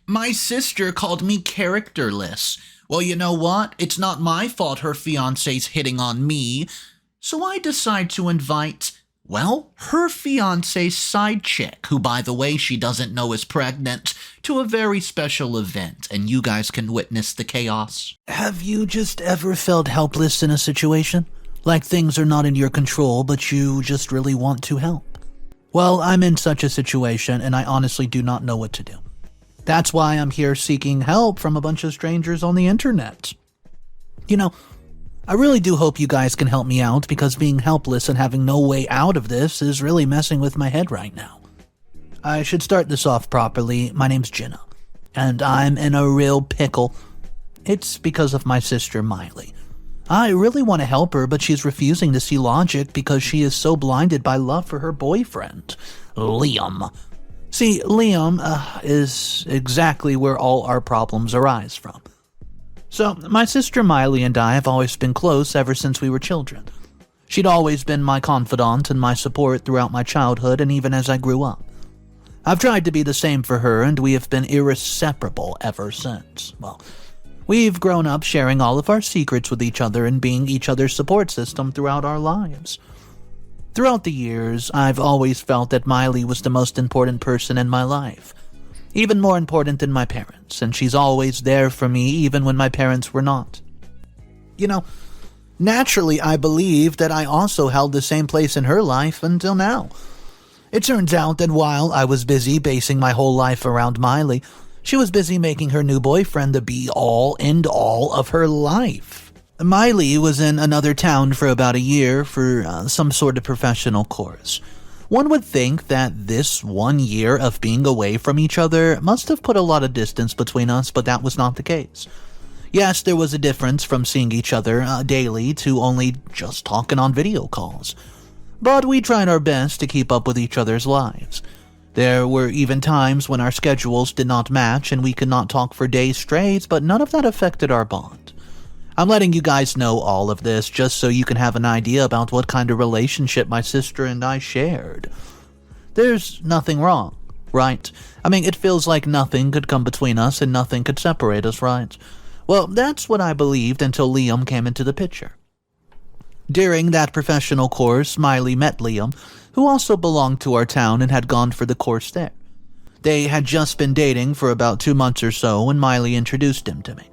My sister called me characterless. Well, you know what? It's not my fault her fiancé's hitting on me. So I decide to invite, well, her fiancé's side chick, who by the way she doesn't know is pregnant, to a very special event, and you guys can witness the chaos. Have you just ever felt helpless in a situation? Like things are not in your control, but you just really want to help? Well, I'm in such a situation, and I honestly do not know what to do. That's why I'm here seeking help from a bunch of strangers on the internet. You know, I really do hope you guys can help me out, because being helpless and having no way out of this is really messing with my head right now. I should start this off properly. My name's Jenna, and I'm in a real pickle. It's because of my sister Miley. I really want to help her, but she's refusing to see logic because she is so blinded by love for her boyfriend, Liam. See, Liam is exactly where all our problems arise from. So, my sister Miley and I have always been close ever since we were children. She'd always been my confidant and my support throughout my childhood and even as I grew up. I've tried to be the same for her, and we have been inseparable ever since. Well, we've grown up sharing all of our secrets with each other and being each other's support system throughout our lives. Throughout the years, I've always felt that Miley was the most important person in my life. Even more important than my parents, and she's always there for me even when my parents were not. You know, naturally I believe that I also held the same place in her life until now. It turns out that while I was busy basing my whole life around Miley, she was busy making her new boyfriend the be-all, end-all of her life. Miley was in another town for about a year for some sort of professional course. One would think that this 1 year of being away from each other must have put a lot of distance between us, but that was not the case. Yes, there was a difference from seeing each other daily to only just talking on video calls. But we tried our best to keep up with each other's lives. There were even times when our schedules did not match and we could not talk for days straight, but none of that affected our bond. I'm letting you guys know all of this just so you can have an idea about what kind of relationship my sister and I shared. There's nothing wrong, right? I mean, it feels like nothing could come between us and nothing could separate us, right? Well, that's what I believed until Liam came into the picture. During that professional course, Miley met Liam, who also belonged to our town and had gone for the course there. They had just been dating for about 2 months or so when Miley introduced him to me.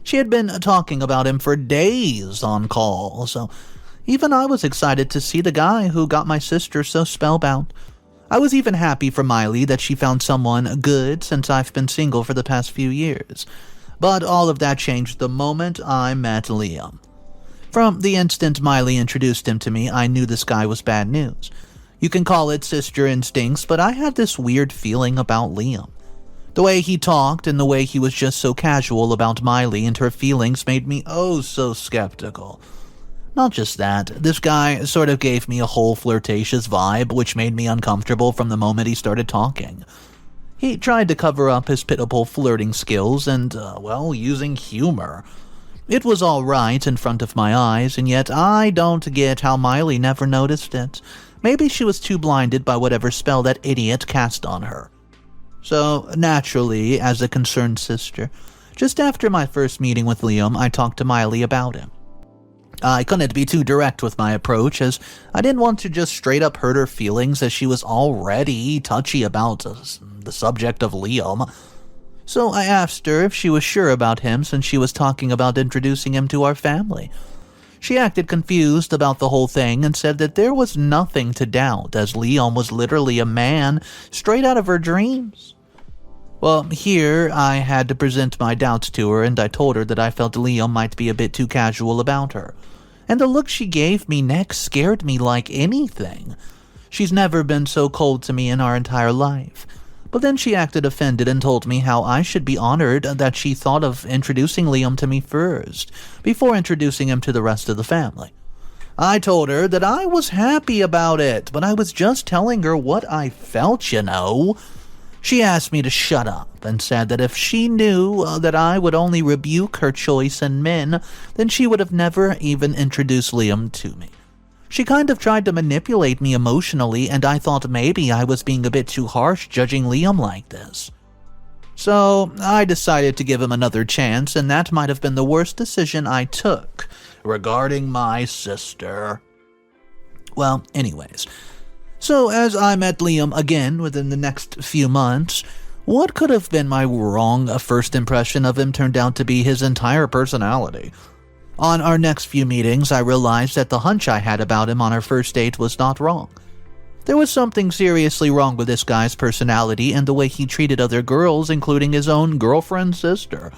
She had been talking about him for days on call, so even I was excited to see the guy who got my sister so spellbound. I was even happy for Miley that she found someone good since I've been single for the past few years. But all of that changed the moment I met Liam. From the instant Miley introduced him to me, I knew this guy was bad news. You can call it sister instincts, but I had this weird feeling about Liam. The way he talked and the way he was just so casual about Miley and her feelings made me oh so skeptical. Not just that, this guy sort of gave me a whole flirtatious vibe, which made me uncomfortable from the moment he started talking. He tried to cover up his pitiful flirting skills and, using humor. It was all right in front of my eyes, and yet I don't get how Miley never noticed it. Maybe she was too blinded by whatever spell that idiot cast on her. So, naturally, as a concerned sister, just after my first meeting with Liam, I talked to Miley about him. I couldn't be too direct with my approach, as I didn't want to just straight up hurt her feelings, as she was already touchy about the subject of Liam. So I asked her if she was sure about him since she was talking about introducing him to our family. She acted confused about the whole thing and said that there was nothing to doubt, as Liam was literally a man straight out of her dreams. Well, here I had to present my doubts to her, and I told her that I felt Liam might be a bit too casual about her. And the look she gave me next scared me like anything. She's never been so cold to me in our entire life. But then she acted offended and told me how I should be honored that she thought of introducing Liam to me first, before introducing him to the rest of the family. I told her that I was happy about it, but I was just telling her what I felt, you know. She asked me to shut up and said that if she knew that I would only rebuke her choice in men, then she would have never even introduced Liam to me. She kind of tried to manipulate me emotionally, and I thought maybe I was being a bit too harsh judging Liam like this. So I decided to give him another chance, and that might have been the worst decision I took regarding my sister. Well, anyways. So as I met Liam again within the next few months, what could have been my wrong first impression of him turned out to be his entire personality. On our next few meetings, I realized that the hunch I had about him on our first date was not wrong. There was something seriously wrong with this guy's personality and the way he treated other girls, including his own girlfriend's sister.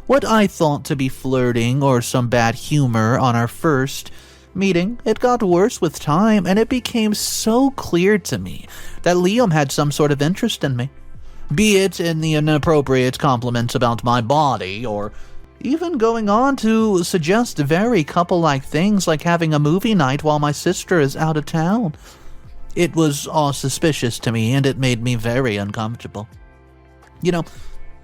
What I thought to be flirting or some bad humor on our first meeting, it got worse with time, and it became so clear to me that Liam had some sort of interest in me. Be it in the inappropriate compliments about my body, or even going on to suggest very couple-like things like having a movie night while my sister is out of town. It was all suspicious to me, and it made me very uncomfortable. You know,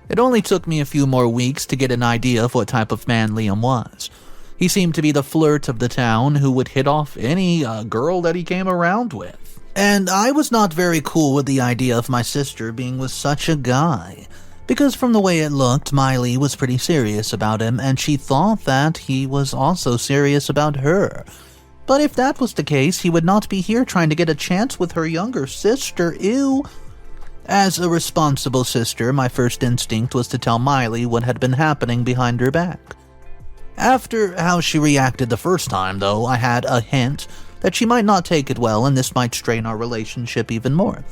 it only took me a few more weeks to get an idea of what type of man Liam was. He seemed to be the flirt of the town who would hit off any girl that he came around with. And I was not very cool with the idea of my sister being with such a guy, because from the way it looked, Miley was pretty serious about him, and she thought that he was also serious about her. But if that was the case, he would not be here trying to get a chance with her younger sister. Ew. As a responsible sister, my first instinct was to tell Miley what had been happening behind her back. After how she reacted the first time, though, I had a hint that she might not take it well and this might strain our relationship even more.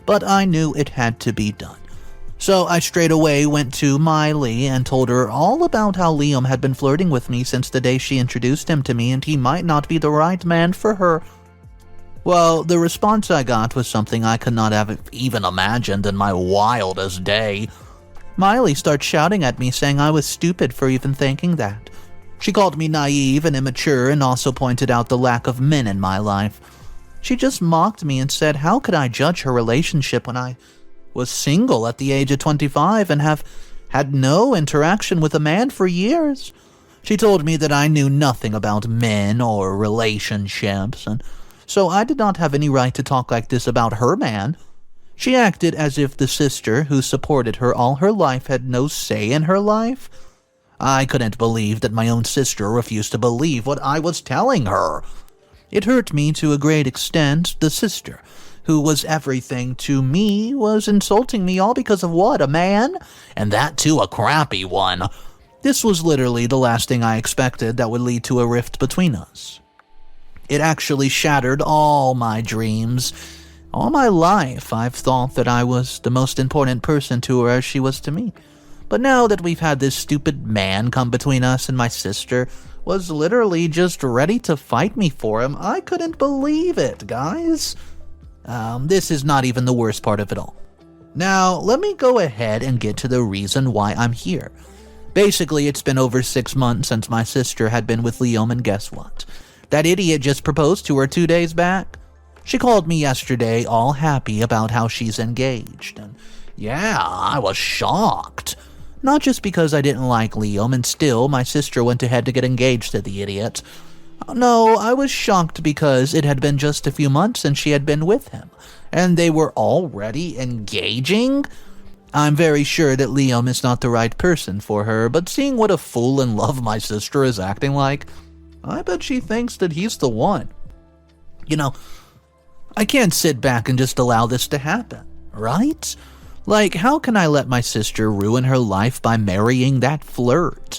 But I knew it had to be done. So I straight away went to Miley and told her all about how Liam had been flirting with me since the day she introduced him to me, and he might not be the right man for her. Well, the response I got was something I could not have even imagined in my wildest day. Miley started shouting at me, saying I was stupid for even thinking that. She called me naive and immature and also pointed out the lack of men in my life. She just mocked me and said how could I judge her relationship when I was single at the age of 25 and have had no interaction with a man for years. She told me that I knew nothing about men or relationships, and so I did not have any right to talk like this about her man. She acted as if the sister who supported her all her life had no say in her life. I couldn't believe that my own sister refused to believe what I was telling her. It hurt me to a great extent. The sister who was everything to me was insulting me all because of what, a man? And that too a crappy one. This was literally the last thing I expected that would lead to a rift between us. It actually shattered all my dreams. All my life, I've thought that I was the most important person to her as she was to me. But now that we've had this stupid man come between us and my sister was literally just ready to fight me for him, I couldn't believe it, guys. This is not even the worst part of it all. Now, let me go ahead and get to the reason why I'm here. Basically, it's been over 6 months since my sister had been with Liam, and guess what? That idiot just proposed to her 2 days back. She called me yesterday all happy about how she's engaged, and yeah, I was shocked. Not just because I didn't like Liam, and still my sister went ahead to get engaged to the idiot. No, I was shocked because it had been just a few months since she had been with him, and they were already engaging? I'm very sure that Liam is not the right person for her, but seeing what a fool in love my sister is acting like, I bet she thinks that he's the one. You know, I can't sit back and just allow this to happen, right? Like, how can I let my sister ruin her life by marrying that flirt?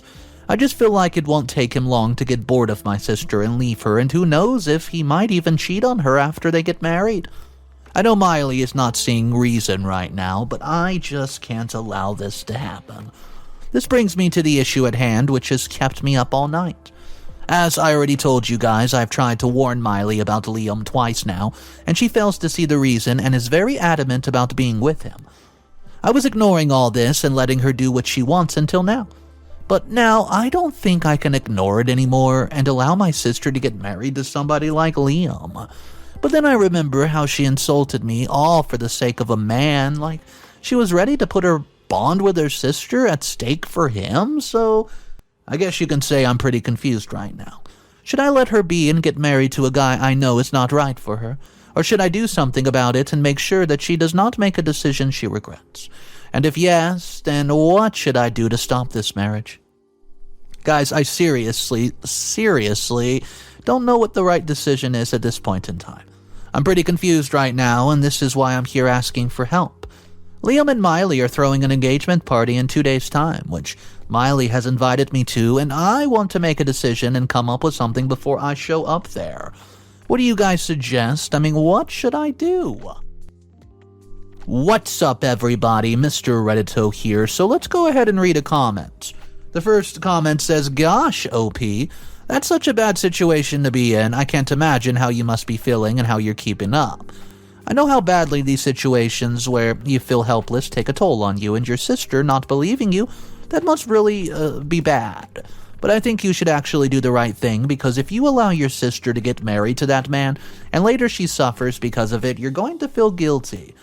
I just feel like it won't take him long to get bored of my sister and leave her, and who knows if he might even cheat on her after they get married. I know Miley is not seeing reason right now, but I just can't allow this to happen. This brings me to the issue at hand, which has kept me up all night. As I already told you guys, I've tried to warn Miley about Liam twice now, and she fails to see the reason and is very adamant about being with him. I was ignoring all this and letting her do what she wants until now. But now, I don't think I can ignore it anymore and allow my sister to get married to somebody like Liam. But then I remember how she insulted me all for the sake of a man, like she was ready to put her bond with her sister at stake for him, so I guess you can say I'm pretty confused right now. Should I let her be and get married to a guy I know is not right for her? Or should I do something about it and make sure that she does not make a decision she regrets? And if yes, then what should I do to stop this marriage? Guys, I seriously don't know what the right decision is at this point in time. I'm pretty confused right now, and this is why I'm here asking for help. Liam and Miley are throwing an engagement party in 2 days' time, which Miley has invited me to, and I want to make a decision and come up with something before I show up there. What do you guys suggest? I mean, what should I do? What's up, everybody? Mr. Reddito here, so let's go ahead and read a comment. The first comment says, "Gosh, OP, that's such a bad situation to be in. I can't imagine how you must be feeling and how you're keeping up. I know how badly these situations where you feel helpless take a toll on you, and your sister not believing you, that must really be bad. But I think you should actually do the right thing, because if you allow your sister to get married to that man, and later she suffers because of it, you're going to feel guilty.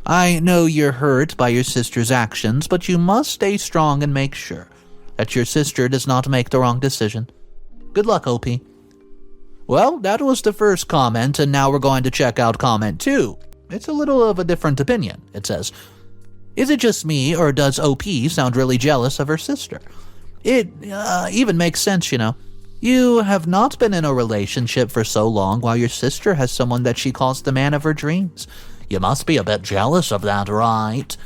I know you're hurt by your sister's actions, but you must stay strong and make sure that your sister does not make the wrong decision. Good luck, OP." Well, that was the first comment, and now we're going to check out comment 2. It's a little of a different opinion. It says, "Is it just me, or does OP sound really jealous of her sister? It even makes sense, you know. You have not been in a relationship for so long while your sister has someone that she calls the man of her dreams. You must be a bit jealous of that, right?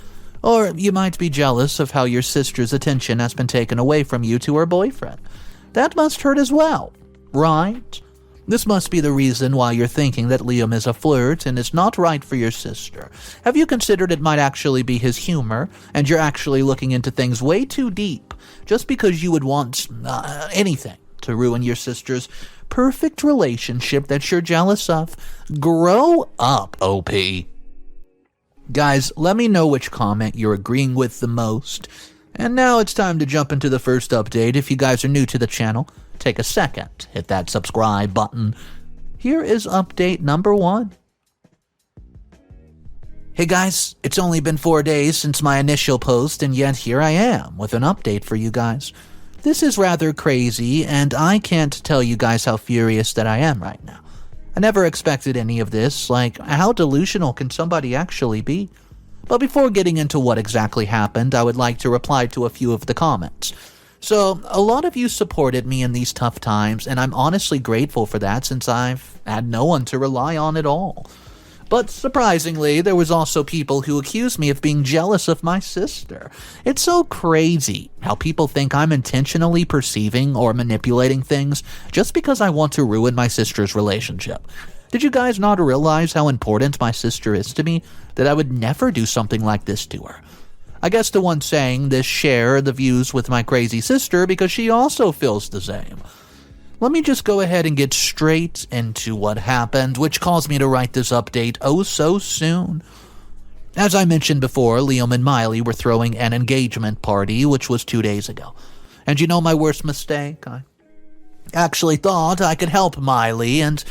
Or you might be jealous of how your sister's attention has been taken away from you to her boyfriend. That must hurt as well, right? This must be the reason why you're thinking that Liam is a flirt and is not right for your sister. Have you considered it might actually be his humor, and you're actually looking into things way too deep, just because you would want anything to ruin your sister's perfect relationship that you're jealous of? Grow up, OP." Guys, let me know which comment you're agreeing with the most. And now it's time to jump into the first update. If you guys are new to the channel, take a second, hit that subscribe button. Here is update number 1. Hey guys, it's only been 4 days since my initial post, and yet here I am with an update for you guys. This is rather crazy, and I can't tell you guys how furious that I am right now. I never expected any of this. Like, how delusional can somebody actually be? But before getting into what exactly happened, I would like to reply to a few of the comments. So, a lot of you supported me in these tough times, and I'm honestly grateful for that since I've had no one to rely on at all. But surprisingly, there was also people who accused me of being jealous of my sister. It's so crazy how people think I'm intentionally perceiving or manipulating things just because I want to ruin my sister's relationship. Did you guys not realize how important my sister is to me, that I would never do something like this to her? I guess the ones saying this share the views with my crazy sister because she also feels the same. Let me just go ahead and get straight into what happened, which caused me to write this update oh so soon. As I mentioned before, Liam and Miley were throwing an engagement party, which was 2 days ago. And you know my worst mistake? I actually thought I could help Miley and,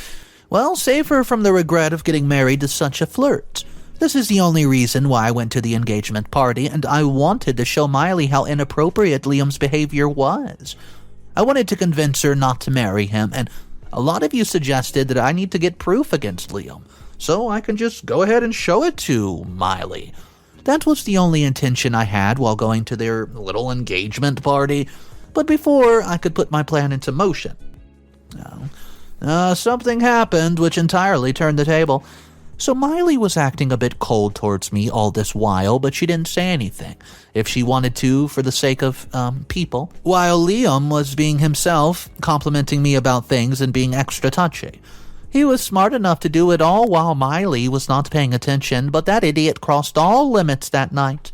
well, save her from the regret of getting married to such a flirt. This is the only reason why I went to the engagement party, and I wanted to show Miley how inappropriate Liam's behavior was. I wanted to convince her not to marry him, and a lot of you suggested that I need to get proof against Liam, so I can just go ahead and show it to Miley. That was the only intention I had while going to their little engagement party, but before I could put my plan into motion, something happened which entirely turned the table. So Miley was acting a bit cold towards me all this while, but she didn't say anything, if she wanted to, for the sake of, people, while Liam was being himself, complimenting me about things and being extra touchy. He was smart enough to do it all while Miley was not paying attention, but that idiot crossed all limits that night.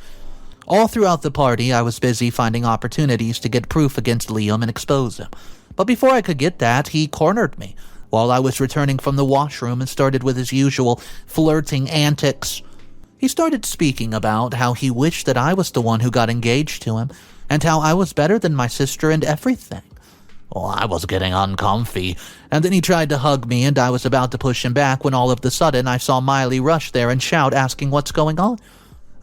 All throughout the party, I was busy finding opportunities to get proof against Liam and expose him. But before I could get that, he cornered me while I was returning from the washroom and started with his usual flirting antics. He started speaking about how he wished that I was the one who got engaged to him, and how I was better than my sister and everything. Well, I was getting uncomfy, and then he tried to hug me, and I was about to push him back when all of a sudden I saw Miley rush there and shout, asking what's going on.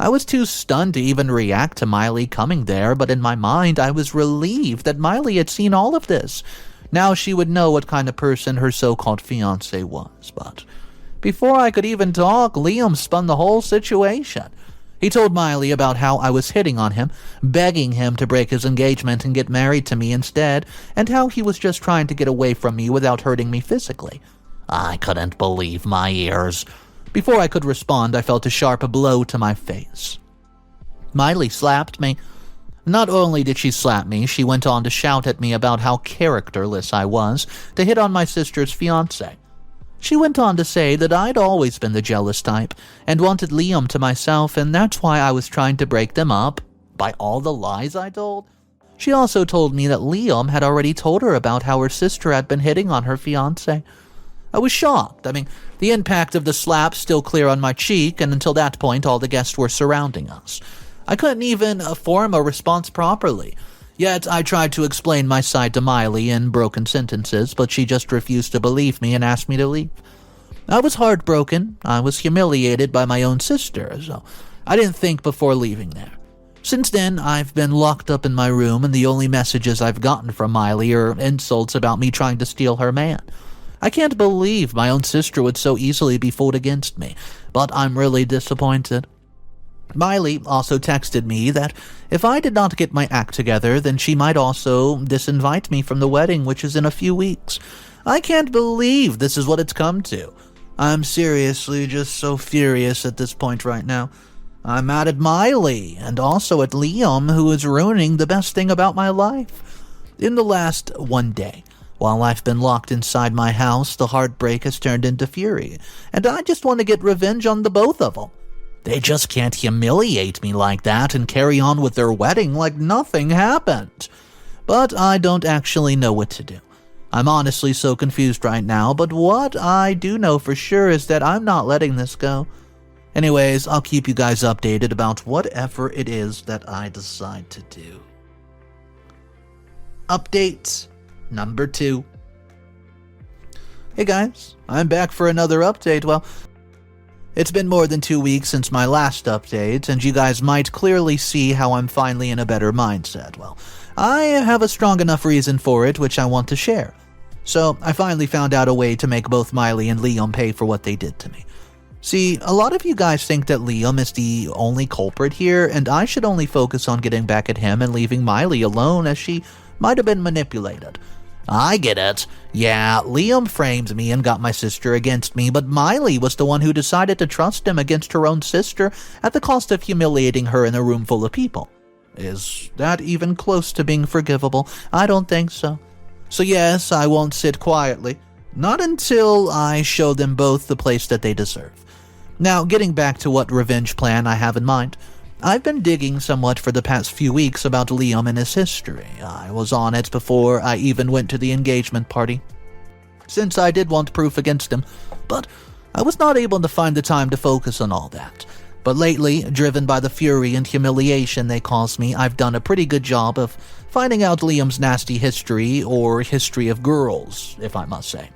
I was too stunned to even react to Miley coming there, but in my mind I was relieved that Miley had seen all of this. Now she would know what kind of person her so-called fiancé was, but before I could even talk, Liam spun the whole situation. He told Miley about how I was hitting on him, begging him to break his engagement and get married to me instead, and how he was just trying to get away from me without hurting me physically. I couldn't believe my ears. Before I could respond, I felt a sharp blow to my face. Miley slapped me. Not only did she slap me, she went on to shout at me about how characterless I was to hit on my sister's fiancé. She went on to say that I'd always been the jealous type and wanted Liam to myself, and that's why I was trying to break them up by all the lies I told. She also told me that Liam had already told her about how her sister had been hitting on her fiancé. I was shocked. The impact of the slap still clear on my cheek, and until that point all the guests were surrounding us. I couldn't even form a response properly. Yet I tried to explain my side to Miley in broken sentences, but she just refused to believe me and asked me to leave. I was heartbroken. I was humiliated by my own sister, so I didn't think before leaving there. Since then, I've been locked up in my room, and the only messages I've gotten from Miley are insults about me trying to steal her man. I can't believe my own sister would so easily be fooled against me, but I'm really disappointed. Miley also texted me that if I did not get my act together, then she might also disinvite me from the wedding, which is in a few weeks. I can't believe this is what it's come to. I'm seriously just so furious at this point right now. I'm mad at Miley, and also at Liam, who is ruining the best thing about my life. In the last one day, while I've been locked inside my house, the heartbreak has turned into fury, and I just want to get revenge on the both of them. They just can't humiliate me like that and carry on with their wedding like nothing happened. But I don't actually know what to do. I'm honestly so confused right now, but what I do know for sure is that I'm not letting this go. Anyways, I'll keep you guys updated about whatever it is that I decide to do. Update number 2. Hey guys, I'm back for another update. Well, it's been more than 2 weeks since my last update, and you guys might clearly see how I'm finally in a better mindset. Well, I have a strong enough reason for it, which I want to share. So, I finally found out a way to make both Miley and Liam pay for what they did to me. See, a lot of you guys think that Liam is the only culprit here, and I should only focus on getting back at him and leaving Miley alone, as she might have been manipulated. I get it. Yeah, Liam framed me and got my sister against me, but Miley was the one who decided to trust him against her own sister at the cost of humiliating her in a room full of people. Is that even close to being forgivable? I don't think so. So yes, I won't sit quietly. Not until I show them both the place that they deserve. Now, getting back to what revenge plan I have in mind. I've been digging somewhat for the past few weeks about Liam and his history. I was on it before I even went to the engagement party, since I did want proof against him, but I was not able to find the time to focus on all that. But lately, driven by the fury and humiliation they caused me, I've done a pretty good job of finding out Liam's nasty history, or history of girls, if I must say.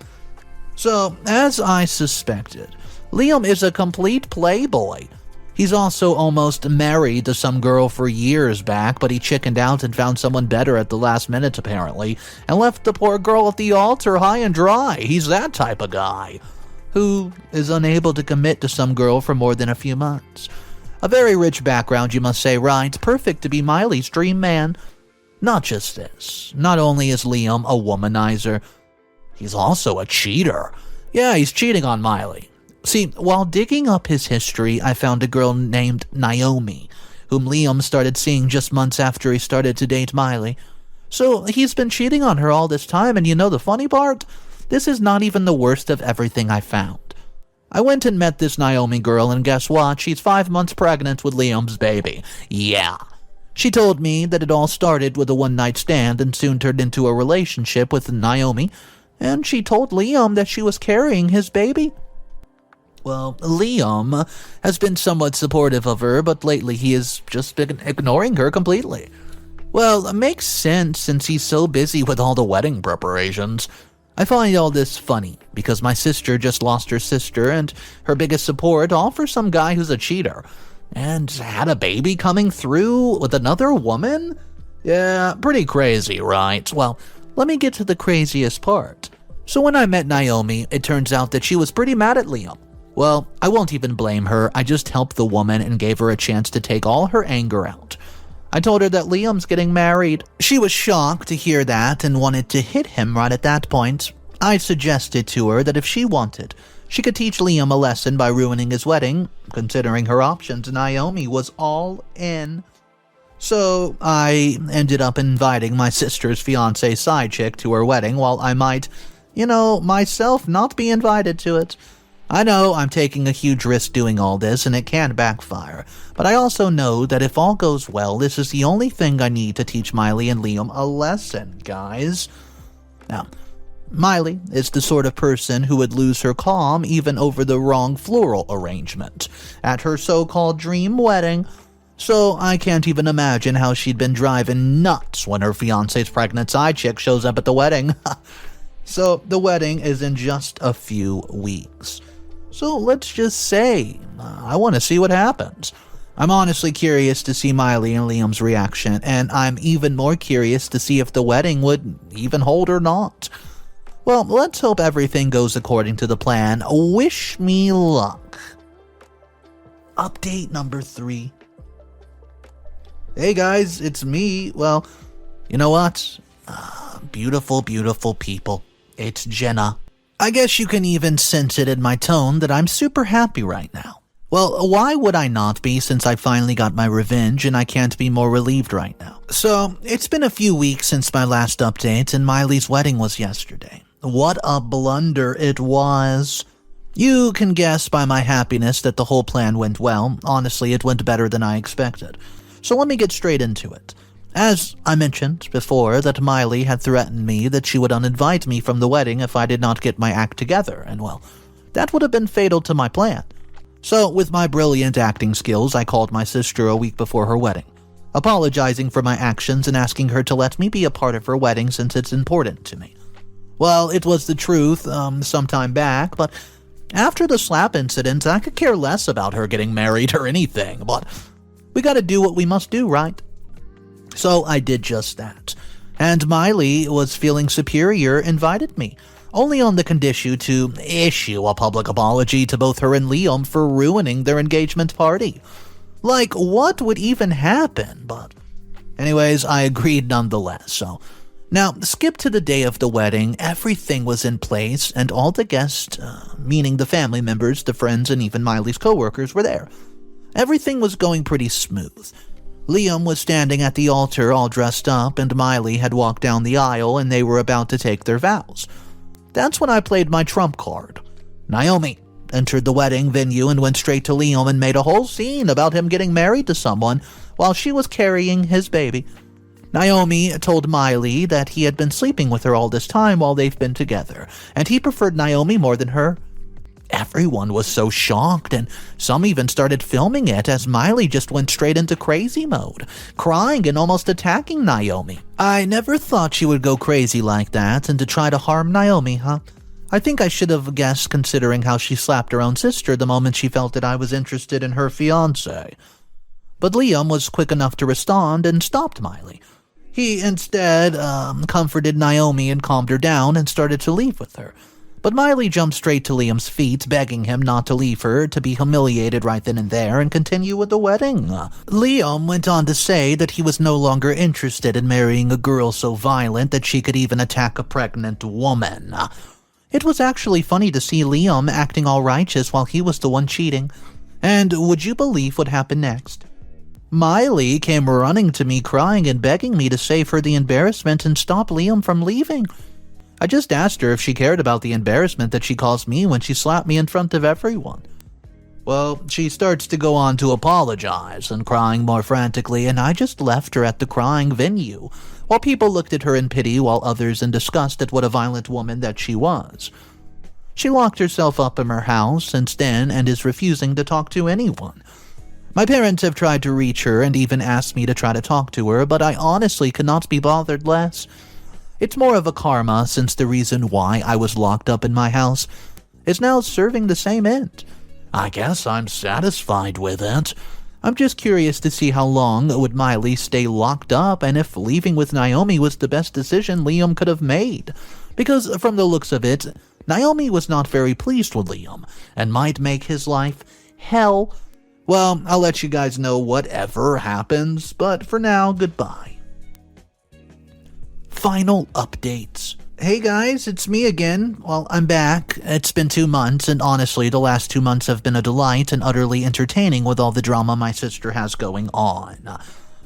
So, as I suspected, Liam is a complete playboy. He's also almost married to some girl for years back, but he chickened out and found someone better at the last minute apparently, and left the poor girl at the altar high and dry. He's that type of guy, who is unable to commit to some girl for more than a few months. A very rich background, you must say, right? Perfect to be Miley's dream man. Not just this. Not only is Liam a womanizer, he's also a cheater. Yeah, he's cheating on Miley. See, while digging up his history, I found a girl named Naomi, whom Liam started seeing just months after he started to date Miley. So he's been cheating on her all this time, and you know the funny part? This is not even the worst of everything I found. I went and met this Naomi girl, and guess what? She's 5 months pregnant with Liam's baby. Yeah. She told me that it all started with a one-night stand and soon turned into a relationship with Naomi, and she told Liam that she was carrying his baby. Well, Liam has been somewhat supportive of her, but lately he has just been ignoring her completely. Well, it makes sense since he's so busy with all the wedding preparations. I find all this funny, because my sister just lost her sister and her biggest support, all for some guy who's a cheater, and had a baby coming through with another woman? Yeah, pretty crazy, right? Well, let me get to the craziest part. So when I met Naomi, it turns out that she was pretty mad at Liam. Well, I won't even blame her. I just helped the woman and gave her a chance to take all her anger out. I told her that Liam's getting married. She was shocked to hear that and wanted to hit him right at that point. I suggested to her that if she wanted, she could teach Liam a lesson by ruining his wedding. Considering her options, Naomi was all in. So I ended up inviting my sister's fiancé side chick to her wedding while I might, myself not be invited to it. I know I'm taking a huge risk doing all this and it can backfire, but I also know that if all goes well, this is the only thing I need to teach Miley and Liam a lesson, guys. Now, Miley is the sort of person who would lose her calm even over the wrong floral arrangement at her so-called dream wedding, so I can't even imagine how she'd been driving nuts when her fiancé's pregnant side chick shows up at the wedding. So the wedding is in just a few weeks. So let's just say, I want to see what happens. I'm honestly curious to see Miley and Liam's reaction, and I'm even more curious to see if the wedding would even hold or not. Well, let's hope everything goes according to the plan. Wish me luck. Update number 3. Hey guys, it's me. Well, you know what? Beautiful, beautiful people. It's Jenna. I guess you can even sense it in my tone that I'm super happy right now. Well, why would I not be since I finally got my revenge and I can't be more relieved right now? So, it's been a few weeks since my last update and Miley's wedding was yesterday. What a blunder it was. You can guess by my happiness that the whole plan went well. Honestly, it went better than I expected. So let me get straight into it. As I mentioned before, that Miley had threatened me that she would uninvite me from the wedding if I did not get my act together, and well, that would have been fatal to my plan. So, with my brilliant acting skills, I called my sister a week before her wedding, apologizing for my actions and asking her to let me be a part of her wedding since it's important to me. Well, it was the truth some time back, but after the slap incident, I could care less about her getting married or anything, but we gotta do what we must do, right? So I did just that, and Miley was feeling superior, invited me, only on the condition to issue a public apology to both her and Liam for ruining their engagement party. Like, what would even happen? But anyways, I agreed nonetheless, so now skip to the day of the wedding. Everything was in place, and all the guests, meaning the family members, the friends, and even Miley's coworkers were there. Everything was going pretty smooth. Liam was standing at the altar all dressed up, and Miley had walked down the aisle and they were about to take their vows. That's when I played my trump card. Naomi entered the wedding venue and went straight to Liam and made a whole scene about him getting married to someone while she was carrying his baby. Naomi told Miley that he had been sleeping with her all this time while they've been together, and he preferred Naomi more than her. Everyone was so shocked, and some even started filming it as Miley just went straight into crazy mode, crying and almost attacking Naomi. I never thought she would go crazy like that and to try to harm Naomi, huh? I think I should have guessed considering how she slapped her own sister the moment she felt that I was interested in her fiancé. But Liam was quick enough to respond and stopped Miley. He instead comforted Naomi and calmed her down and started to leave with her. But Miley jumped straight to Liam's feet, begging him not to leave her, to be humiliated right then and there and continue with the wedding. Liam went on to say that he was no longer interested in marrying a girl so violent that she could even attack a pregnant woman. It was actually funny to see Liam acting all righteous while he was the one cheating. And would you believe what happened next? Miley came running to me crying and begging me to save her the embarrassment and stop Liam from leaving. I just asked her if she cared about the embarrassment that she caused me when she slapped me in front of everyone. Well, she starts to go on to apologize and crying more frantically, and I just left her at the crying venue, while people looked at her in pity while others in disgust at what a violent woman that she was. She locked herself up in her house since then and is refusing to talk to anyone. My parents have tried to reach her and even asked me to try to talk to her, but I honestly could not be bothered less. It's more of a karma since the reason why I was locked up in my house is now serving the same end. I guess I'm satisfied with it. I'm just curious to see how long would Miley stay locked up and if leaving with Naomi was the best decision Liam could have made. Because from the looks of it, Naomi was not very pleased with Liam and might make his life hell. Well, I'll let you guys know whatever happens, but for now, goodbye. Final updates. Hey guys, it's me again. Well, I'm back. It's been 2 months, and honestly, the last 2 months have been a delight and utterly entertaining with all the drama my sister has going on.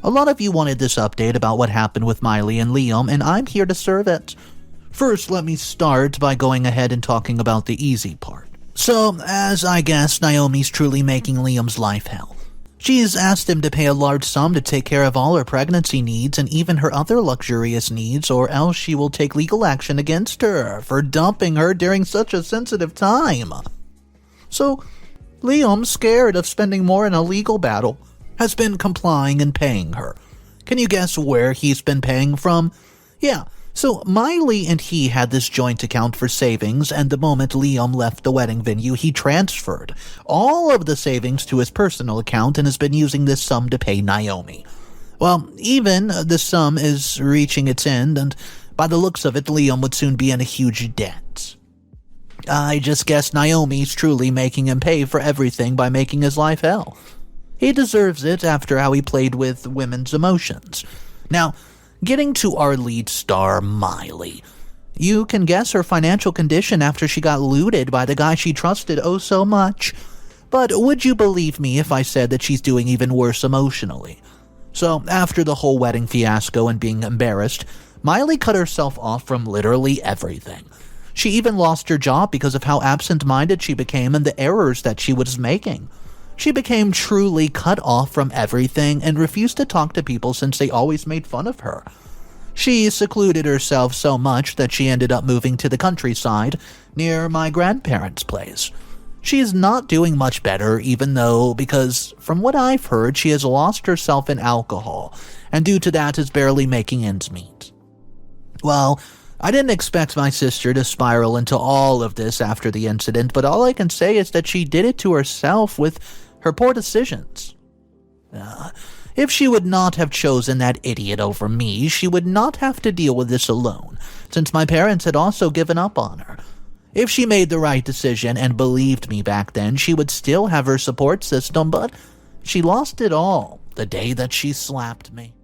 A lot of you wanted this update about what happened with Miley and Liam, and I'm here to serve it. First, let me start by going ahead and talking about the easy part. So, as I guess, Naomi's truly making Liam's life hell. She's asked him to pay a large sum to take care of all her pregnancy needs and even her other luxurious needs, or else she will take legal action against her for dumping her during such a sensitive time. So, Liam, scared of spending more in a legal battle, has been complying and paying her. Can you guess where he's been paying from? Yeah, so Miley and he had this joint account for savings, and the moment Liam left the wedding venue, he transferred all of the savings to his personal account and has been using this sum to pay Naomi. Well, even the sum is reaching its end, and by the looks of it, Liam would soon be in a huge debt. I just guess Naomi's truly making him pay for everything by making his life hell. He deserves it after how he played with women's emotions. Now, getting to our lead star, Miley. You can guess her financial condition after she got looted by the guy she trusted oh so much. But would you believe me if I said that she's doing even worse emotionally? So, after the whole wedding fiasco and being embarrassed, Miley cut herself off from literally everything. She even lost her job because of how absent-minded she became and the errors that she was making. She became truly cut off from everything and refused to talk to people since they always made fun of her. She secluded herself so much that she ended up moving to the countryside near my grandparents' place. She is not doing much better, even though, because from what I've heard, she has lost herself in alcohol, and due to that is barely making ends meet. Well, I didn't expect my sister to spiral into all of this after the incident, but all I can say is that she did it to herself with her poor decisions. If she would not have chosen that idiot over me, she would not have to deal with this alone, since my parents had also given up on her. If she made the right decision and believed me back then, she would still have her support system, but she lost it all the day that she slapped me.